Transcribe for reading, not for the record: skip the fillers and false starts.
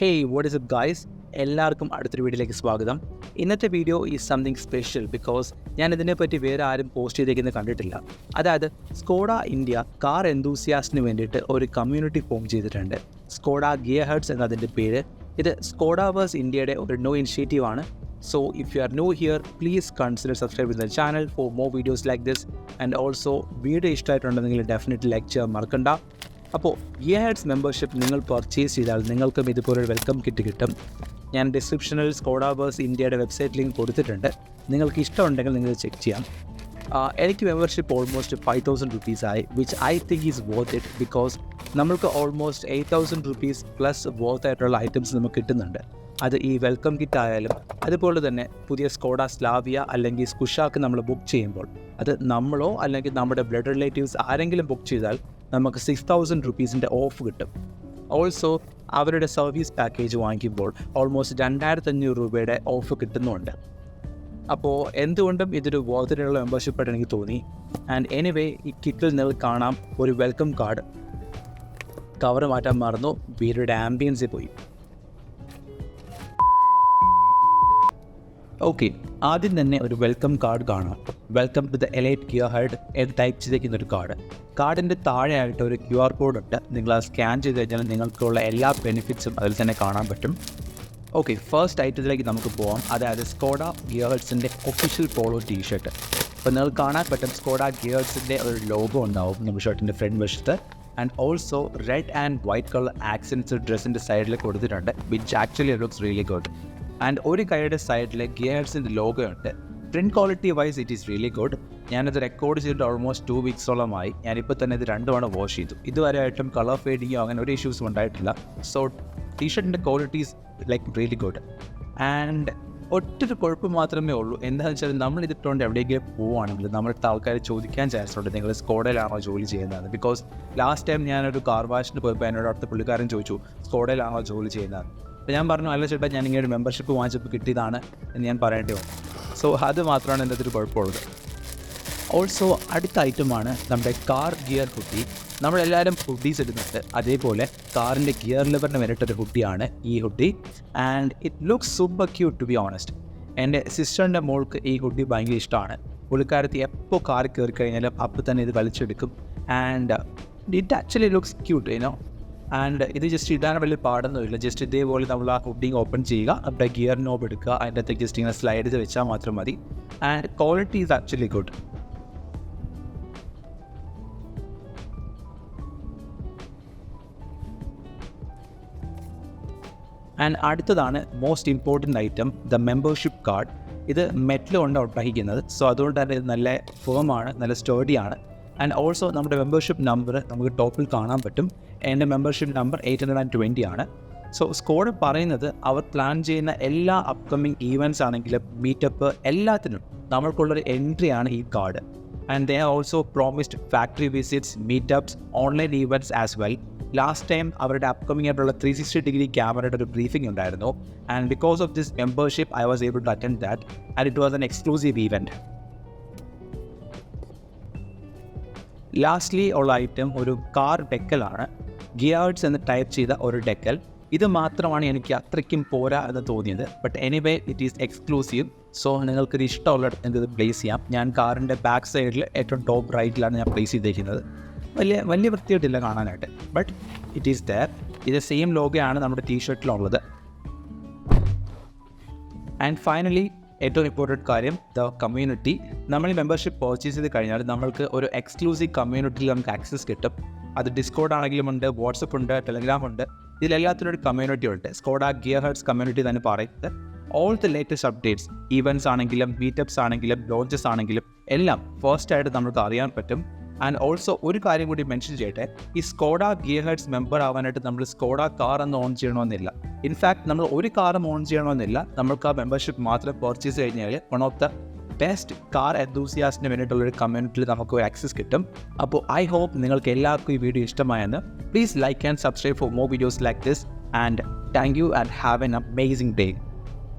Hey, what is up guys? എല്ലാവർക്കും അടുത്തൊരു വീഡിയോയിലേക്ക് സ്വാഗതം. ഇന്നത്തെ video is something special because ഞാൻ ഇതിനെപ്പറ്റി വേറെ ആരും പോസ്റ്റ് ചെയ്തേക്കുന്നത് കണ്ടിട്ടില്ല. അതായത് സ്കോഡ ഇന്ത്യ കാർ എന്തൂസിയാസ്റ്റിന് വേണ്ടിയിട്ട് ഒരു കമ്മ്യൂണിറ്റി ഫോം ചെയ്തിട്ടുണ്ട്. സ്കോഡ ഗിയർഹെഡ്സ് എന്നതിൻ്റെ പേര്. ഇത് സ്കോഡാവേഴ്സ് ഇന്ത്യയുടെ ഒരു ന്യൂ ഇനിഷ്യേറ്റീവ് ആണ്. So if you are new here, please consider subscribing to the channel for more videos like this. And also video ഇഷ്ടമായിട്ടുണ്ടെങ്കിൽ ഡെഫിനറ്റ്ലി ലൈക്ക് ചെയ്യാൻ മറക്കണ്ട. അപ്പോൾ ഗിയർഹെഡ്സ് മെമ്പർഷിപ്പ് നിങ്ങൾ പർച്ചേസ് ചെയ്താൽ നിങ്ങൾക്കും ഇതുപോലൊരു വെൽക്കം കിറ്റ് കിട്ടും. ഞാൻ ഡിസ്ക്രിപ്ഷനിൽ സ്കോഡാവേഴ്സ് ഇന്ത്യയുടെ വെബ്സൈറ്റ് ലിങ്ക് കൊടുത്തിട്ടുണ്ട്. നിങ്ങൾക്ക് ഇഷ്ടമുണ്ടെങ്കിൽ നിങ്ങൾ ചെക്ക് ചെയ്യാം. എനിക്ക് മെമ്പർഷിപ്പ് ഓൾമോസ്റ്റ് 5,000 rupees ആയി, which I think is worth it because നമ്മൾക്ക് ഓൾമോസ്റ്റ് 8,000 rupees പ്ലസ് വർത്ത് ആയിട്ടുള്ള ഐറ്റംസ് നമുക്ക് കിട്ടുന്നുണ്ട്. അത് ഈ വെൽക്കം കിറ്റ് ആയാലും അതുപോലെ തന്നെ പുതിയ സ്കോഡ സ്ലാവിയ അല്ലെങ്കിൽ സ്കുഷാക്ക് നമ്മൾ ബുക്ക് ചെയ്യുമ്പോൾ അത് നമ്മളോ അല്ലെങ്കിൽ നമ്മുടെ ബ്ലഡ് റിലേറ്റീവ്സ് ആരെങ്കിലും ബുക്ക് ചെയ്താൽ നമുക്ക് 6,000 rupees ഓഫ് കിട്ടും. ഓൾസോ അവരുടെ സർവീസ് പാക്കേജ് വാങ്ങിക്കുമ്പോൾ ഓൾമോസ്റ്റ് 2,500 രൂപയുടെ ഓഫ് കിട്ടുന്നുണ്ട്. അപ്പോൾ എന്തുകൊണ്ടും ഇതൊരു വർത്തിനുള്ള മെമ്പർഷിപ്പായിട്ട് എനിക്ക് തോന്നി. ആൻഡ് എനിവേ ഈ കിറ്റിൽ നിങ്ങൾ കാണാം ഒരു വെൽക്കം കാർഡ്. കവർ മാറ്റാൻ മറന്നു, വീടിൻ്റെ ആംബിയൻസിൽ പോയി. ഓക്കെ, ആദ്യം തന്നെ ഒരു വെൽക്കം കാർഡ് കാണാം. വെൽക്കം ടു ദ എലൈറ്റ് ഗിയർഹെഡ് എന്ന് ടൈപ്പ് ചെയ്തേക്കുന്ന ഒരു കാർഡ്. കാർഡിൻ്റെ താഴെയായിട്ട് ഒരു QR കോഡ് ഉണ്ട്. നിങ്ങൾ അത് സ്കാൻ ചെയ്ത് കഴിഞ്ഞാൽ നിങ്ങൾക്കുള്ള എല്ലാ ബെനിഫിറ്റ്സും അതിൽ തന്നെ കാണാൻ പറ്റും. ഓക്കെ, ഫസ്റ്റ് ഐറ്റത്തിലേക്ക് നമുക്ക് പോകാം. അതായത് സ്കോഡ ഗിയർഹെഡ്സിൻ്റെ ഒഫീഷ്യൽ പോളോ ടീഷർട്ട്. അപ്പോൾ നിങ്ങൾ കാണാൻ പറ്റും സ്കോഡ ഗിയർഹെഡ്സിൻ്റെ ഒരു ലോഗോ ഉണ്ടാവും നമ്മുടെ ഷർട്ടിൻ്റെ ഫ്രണ്ട് വശത്ത്. And also red and white colour accents ഡ്രസ്സിൻ്റെ സൈഡിൽ കൊടുത്തിട്ടുണ്ട്, which actually looks really good. And ഒരു കൈയുടെ സൈഡിൽ ഗിയർഹെഡ്സിൻ്റെ ലോഗോ ഉണ്ട്. Print quality wise it is really good. ഞാനത് റെക്കോർഡ് ചെയ്തിട്ട് ഓൾമോസ്റ്റ് 2 weeksോളമായി. ഞാനിപ്പോൾ തന്നെ ഇത് 2 തവണ വാഷ് ചെയ്തു. ഇതുവരെയായിട്ടും കളർ ഫേഡിങ്ങോ അങ്ങനെ ഒരു ഇഷ്യൂസും ഉണ്ടായിട്ടില്ല. സോ ടീഷർട്ടിൻ്റെ quality is like really good. And ഒറ്റൊരു കുഴപ്പം മാത്രമേ ഉള്ളൂ. എന്താണെന്ന് വെച്ചാൽ നമ്മൾ ഇതിട്ടുകൊണ്ട് എവിടെയെങ്കിലും പോവുകയാണെങ്കിൽ നമ്മളുടെ ആൾക്കാർ ചോദിക്കാൻ ചാൻസ് ഉണ്ട്, നിങ്ങൾ സ്കോഡയിലാണോ ജോലി ചെയ്യുന്നത്. ബിക്കോസ് ലാസ്റ്റ് ടൈം ഞാനൊരു കാർ വാഷിന് പോയപ്പോൾ എന്നോട് അടുത്ത പുള്ളിക്കാരൻ ചോദിച്ചു സ്കോഡയിലാണോ ജോലി ചെയ്യുന്നത്. അപ്പോൾ ഞാൻ പറഞ്ഞു അല്ല ചേട്ടാ, ഞാൻ ഇങ്ങനെ ഒരു മെമ്പർഷിപ്പ് വാങ്ങിച്ചപ്പോൾ കിട്ടിയതാണ് എന്ന് ഞാൻ പറയേണ്ടി വന്നു. സോ അത് മാത്രമാണ് എൻ്റെ ഒരു കുഴപ്പമുള്ളത്. ഓൾസോ അടുത്ത ഐറ്റമാണ് നമ്മുടെ കാർ ഗിയർ ഹുഡി. നമ്മളെല്ലാവരും ഹുഡീസ് ഇടുന്നുണ്ട്, അതേപോലെ കാറിൻ്റെ ഗിയർ ലിവറിന് വേണ്ടിയിട്ടൊരു ഹുഡിയാണ് ഈ hoodie. And it looks super cute to be honest. എൻ്റെ സിസ്റ്ററിൻ്റെ മോൾക്ക് ഈ ഹുഡി ഭയങ്കര ഇഷ്ടമാണ്. പുള്ളിക്കാരത്തി എപ്പോൾ കാർ കയറി കഴിഞ്ഞാലും അപ്പോൾ തന്നെ ഇത് വലിച്ചെടുക്കും. And it actually looks cute you know. And ഇത് ജസ്റ്റ് ഇടാൻ വലിയ പാടൊന്നുമില്ല. ജസ്റ്റ് ഇതേപോലെ നമ്മൾ ആ ഹുഡിങ് ഓപ്പൺ ചെയ്യുക, അവിടെ ഗിയർ നോബ് എടുക്കുക, അതിൻ്റെ അകത്തേക്ക് ജസ്റ്റ് ഇങ്ങനെ സ്ലൈഡ് ചെയ്ത് വെച്ചാൽ മാത്രം മതി. And quality is actually good. And അടുത്തതാണ് most important item, the membership card. ഇത് മെറ്റൽ കൊണ്ട് ഉണ്ടാക്കിക്കുന്നത്. സോ അതുകൊണ്ട് തന്നെ ഇത് നല്ല ഫേമാണ്, നല്ല സ്റ്റേഡിയാണ്. ആൻഡ് ഓൾസോ നമ്മുടെ മെമ്പർഷിപ്പ് നമ്പർ നമുക്ക് ടോപ്പിൽ കാണാൻ പറ്റും. എൻ്റെ മെമ്പർഷിപ്പ് നമ്പർ 820 ആണ്. സോ സ്കോഡ പറയുന്നത് അവർ പ്ലാൻ ചെയ്യുന്ന എല്ലാ അപ്കമിങ് ഈവൻറ്റ്സ് ആണെങ്കിലും മീറ്റപ്പ് എല്ലാത്തിനും നമ്മൾക്കുള്ളൊരു എൻട്രിയാണ് ഈ card. And they also promised factory visits, meetups, online events as well. Last time അവരുടെ അപ്കമിങ് ആയിട്ടുള്ള 360-degree ക്യാമറയുടെ ഒരു ബ്രീഫിംഗ് ഉണ്ടായിരുന്നു. And because of this membership I was able to attend that and it was an exclusive event. Lastly ഉള്ള item ഒരു car ഡെക്കലാണ്. Gearheads എന്ന് type ചെയ്ത ഒരു ഡെക്കൽ. ഇത് മാത്രമാണ് എനിക്ക് അത്രയ്ക്കും പോരാ എന്ന് തോന്നിയത്. But anyway it is exclusive. So നിങ്ങൾക്കൊരു ഇഷ്ടമുള്ളിടത്ത് ഇത് പ്ലേസ് ചെയ്യാം. ഞാൻ കാറിൻ്റെ ബാക്ക് സൈഡിൽ ഏറ്റവും ടോപ്പ് റൈറ്റിലാണ് ഞാൻ പ്ലേസ് ചെയ്തേക്കുന്നത്. വലിയ വൃത്തിയായിട്ടില്ല കാണാനായിട്ട്, ബട്ട് ഇറ്റ് ഈസ് ദെയർ. ഇത് സെയിം ലോഗോയാണ് നമ്മുടെ ടീഷർട്ടിലുള്ളത്. ആൻഡ് ഫൈനലി ഏറ്റവും ഇമ്പോർട്ടൻറ്റ് കാര്യം, ദ കമ്മ്യൂണിറ്റി. നമ്മൾ ഈ മെമ്പർഷിപ്പ് പർച്ചേസ് ചെയ്ത് കഴിഞ്ഞാൽ നമ്മൾക്ക് ഒരു എക്സ്ക്ലൂസീവ് കമ്മ്യൂണിറ്റിയിൽ നമുക്ക് ആക്സസ് കിട്ടും. അത് ഡിസ്കോഡ് ആണെങ്കിലും ഉണ്ട്, വാട്സപ്പ് ഉണ്ട്, ടെലഗ്രാം ഉണ്ട്. ഇതിലെല്ലാത്തിനും ഒരു കമ്മ്യൂണിറ്റി ഉണ്ട്. സ്കോഡ ഗിയർഹെഡ്സ് കമ്മ്യൂണിറ്റി തന്നെ പറയുന്നത് all the latest updates, events ആണെങ്കിലും മീറ്റപ്സ് ആണെങ്കിലും ലോഞ്ചസ് ആണെങ്കിലും എല്ലാം ഫസ്റ്റായിട്ട് നമുക്ക് അറിയാൻ പറ്റും. ആൻഡ് ഓൾസോ ഒരു കാര്യം കൂടി മെൻഷൻ ചെയ്യട്ടെ, ഈ സ്കോഡ ഗിയർഹെഡ്സ് മെമ്പർ ആവാനായിട്ട് നമ്മൾ സ്കോഡ കാർ എന്ന് ഓൺ ചെയ്യണമെന്നില്ല. ഇൻഫാക്ട് നമ്മൾ ഒരു കാറും ഓൺ ചെയ്യണമെന്നില്ല. നമ്മൾക്ക് ആ മെമ്പർഷിപ്പ് മാത്രം പർച്ചേസ് കഴിഞ്ഞാൽ one of the best car എന്തൂസിയാസ്റ്റിന് വേണ്ടിയിട്ടുള്ളൊരു കമ്മ്യൂണിറ്റിയിൽ നമുക്ക് ഒരു ആക്സസ് കിട്ടും. അപ്പോൾ ഐ ഹോപ്പ് നിങ്ങൾക്ക് എല്ലാവർക്കും ഈ വീഡിയോ ഇഷ്ടമായെന്ന്. Please like and subscribe for more videos like this. And thank you and have an amazing day.